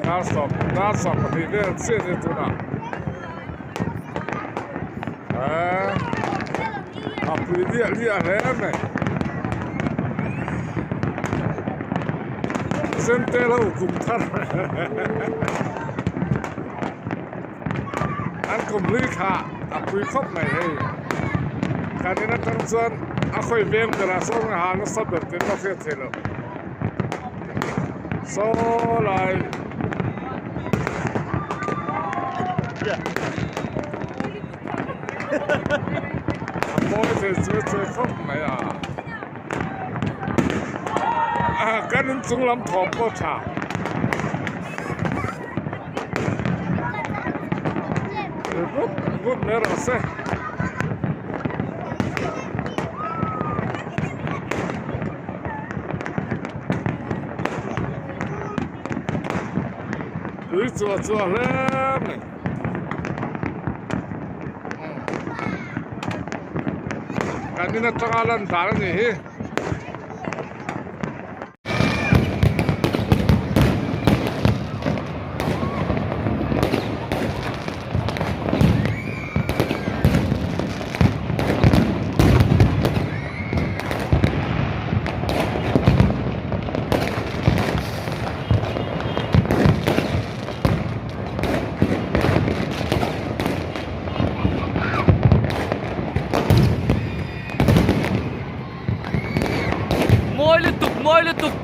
Đã sọp thì nên xuyên như thế nào bùi lia thế này dân tê lâu kumthar anh Kumhlui khá bùi khóc này cái này nó tăng dân khơi vêm cái là số người Hàn nó sắp được đến nó phết thế rồi số lại mỗi thế chơi khóc này cái nên chúng làm thọp có chả good nữa sẽ cứ chua lên này cái này nó tăng lên đá này môi liên tục